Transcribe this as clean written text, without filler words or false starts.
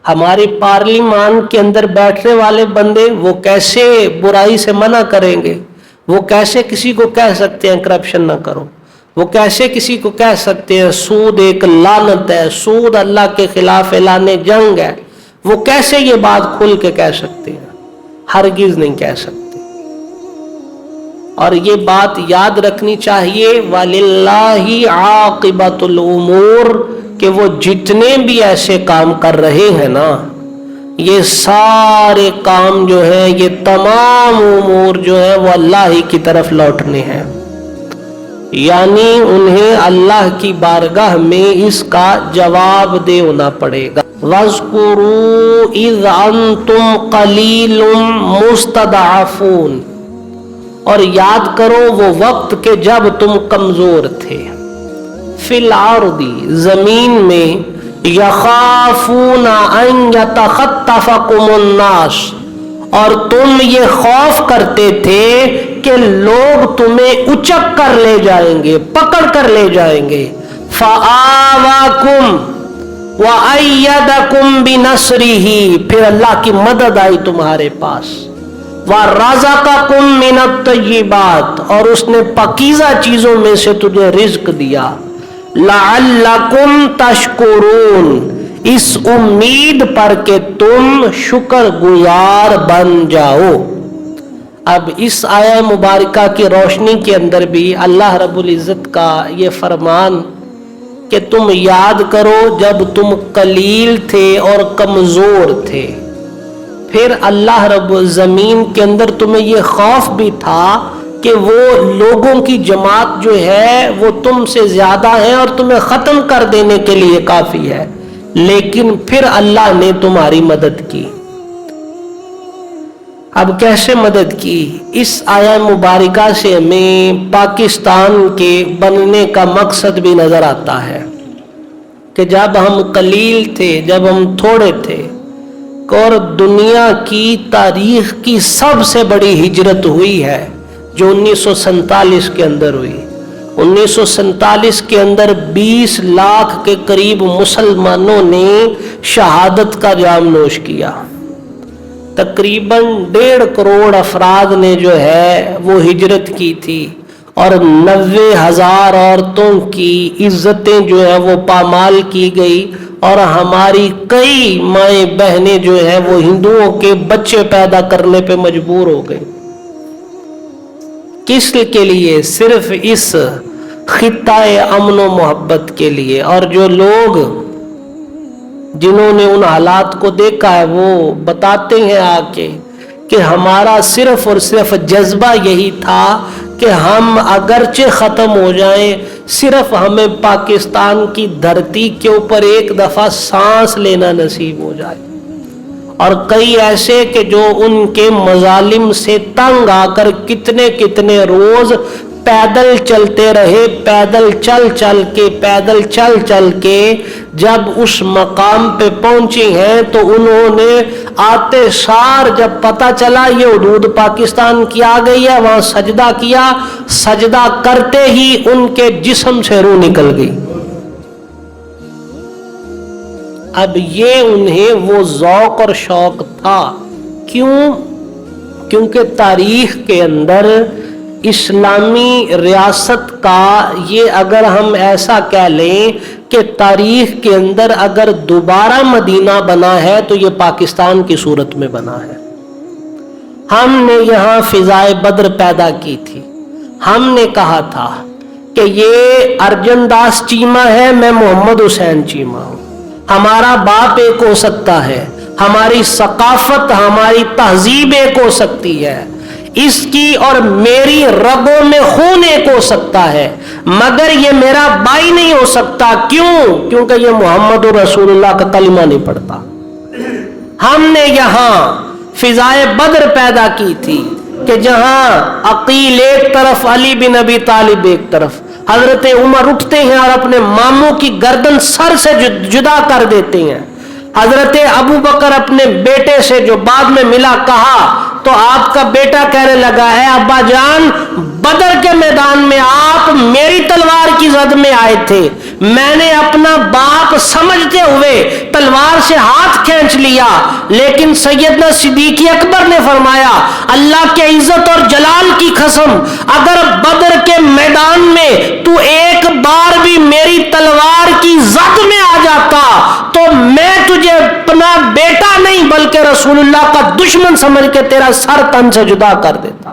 ہماری پارلیمان کے اندر بیٹھنے والے بندے وہ کیسے برائی سے منع کریں گے؟ وہ کیسے کسی کو کہہ سکتے ہیں کرپشن نہ کرو؟ وہ کیسے کسی کو کہہ سکتے ہیں سود ایک لعنت ہے، سود اللہ کے خلاف اعلان جنگ ہے؟ وہ کیسے یہ بات کھل کے کہہ سکتے ہیں؟ ہرگز نہیں کہہ سکتے۔ اور یہ بات یاد رکھنی چاہیے وَلِلَّهِ عَاقِبَةُ الْأُمُورِ، کہ وہ جتنے بھی ایسے کام کر رہے ہیں نا، یہ سارے کام جو ہیں، یہ تمام امور جو ہیں وہ اللہ ہی کی طرف لوٹنے ہیں، یعنی انہیں اللہ کی بارگاہ میں اس کا جواب دینا پڑے گا۔ وَاذْكُرُوا إِذْ أَنْتُمْ قَلِيلٌ مُسْتَضْعَفُونَ، اور یاد کرو وہ وقت کہ جب تم کمزور تھے، فی الارض، زمین میں، یخافون ان یتخطفکم الناس، اور تم یہ خوف کرتے تھے کہ لوگ تمہیں اچک کر لے جائیں گے، پکڑ کر لے جائیں گے۔ فآواکم وَأَيَّدَكُمْ بِنَصْرِهِ، پھر اللہ کی مدد آئی تمہارے پاس۔ وَرَزَقَكُمْ مِنَ الطَّيِّبَاتِ، اور اس نے پاکیزہ چیزوں میں سے تجھے رزق دیا۔ لَعَلَّكُمْ تَشْكُرُونَ، اس امید پر کہ تم شکر گزار بن جاؤ۔ اب اس آیہ مبارکہ کی روشنی کے اندر بھی اللہ رب العزت کا یہ فرمان کہ تم یاد کرو جب تم قلیل تھے اور کمزور تھے، پھر اللہ رب زمین کے اندر تمہیں یہ خوف بھی تھا کہ وہ لوگوں کی جماعت جو ہے وہ تم سے زیادہ ہے اور تمہیں ختم کر دینے کے لیے کافی ہے، لیکن پھر اللہ نے تمہاری مدد کی۔ اب کیسے مدد کی؟ اس آیہ مبارکہ سے ہمیں پاکستان کے بننے کا مقصد بھی نظر آتا ہے کہ جب ہم قلیل تھے، جب ہم تھوڑے تھے، اور دنیا کی تاریخ کی سب سے بڑی ہجرت ہوئی ہے جو 1947 کے اندر ہوئی۔ 1947 کے اندر 20 لاکھ کے قریب مسلمانوں نے شہادت کا جام نوش کیا۔ تقریباً 1.5 کروڑ افراد نے جو ہے وہ ہجرت کی تھی، اور 90,000 عورتوں کی عزتیں جو ہے وہ پامال کی گئی، اور ہماری کئی مائیں بہنیں جو ہیں وہ ہندوؤں کے بچے پیدا کرنے پہ مجبور ہو گئی۔ کس کے لیے؟ صرف اس خطہ امن و محبت کے لیے۔ اور جو لوگ جنہوں نے ان حالات کو دیکھا ہے وہ بتاتے ہیں آ کے کہ ہمارا صرف اور صرف جذبہ یہی تھا کہ ہم اگرچہ ختم ہو جائیں، صرف ہمیں پاکستان کی دھرتی کے اوپر ایک دفعہ سانس لینا نصیب ہو جائے۔ اور کئی ایسے کہ جو ان کے مظالم سے تنگ آ کر کتنے کتنے روز پیدل چلتے رہے، پیدل چل چل کے جب اس مقام پہ پہنچے ہیں تو انہوں نے آتے سار جب پتہ چلا یہ حدود پاکستان کی آ گئی ہے، وہاں سجدہ کیا، سجدہ کرتے ہی ان کے جسم سے روح نکل گئی۔ اب یہ انہیں وہ ذوق اور شوق تھا، کیونکہ تاریخ کے اندر اسلامی ریاست کا یہ اگر ہم ایسا کہہ لیں کہ تاریخ کے اندر اگر دوبارہ مدینہ بنا ہے تو یہ پاکستان کی صورت میں بنا ہے۔ ہم نے یہاں فضائے بدر پیدا کی تھی، ہم نے کہا تھا کہ یہ ارجن داس چیمہ ہے، میں محمد حسین چیمہ ہوں، ہمارا باپ ایک ہو سکتا ہے، ہماری ثقافت ہماری تہذیب ایک ہو سکتی ہے، اس کی اور میری رگوں میں خون ایک ہو سکتا ہے، مگر یہ میرا بھائی نہیں ہو سکتا۔ کیونکہ یہ محمد رسول اللہ کا کلمہ نہیں پڑھتا۔ ہم نے یہاں فضائے بدر پیدا کی تھی کہ جہاں عقیل ایک طرف، علی بن ابی طالب ایک طرف، حضرت عمر اٹھتے ہیں اور اپنے ماموں کی گردن سر سے جدا کر دیتے ہیں، حضرت ابو بکر اپنے بیٹے سے جو بعد میں ملا کہا تو آپ کا بیٹا کہنے لگا ہے ابا جان بدر کے میدان میں آپ میری تلوار کی زد میں آئے تھے، میں نے اپنا باپ سمجھتے ہوئے تلوار سے ہاتھ کھینچ لیا، لیکن سیدنا صدیق اکبر نے فرمایا اللہ کے عزت اور جلال کی قسم اگر بدر کے میدان میں تو ایک بار بھی میری تلوار کی زد میں آ جاتا تو میں تجھے اپنا بیٹا نہیں بلکہ رسول اللہ کا دشمن سمجھ کے تیرا سر تن سے جدا کر دیتا۔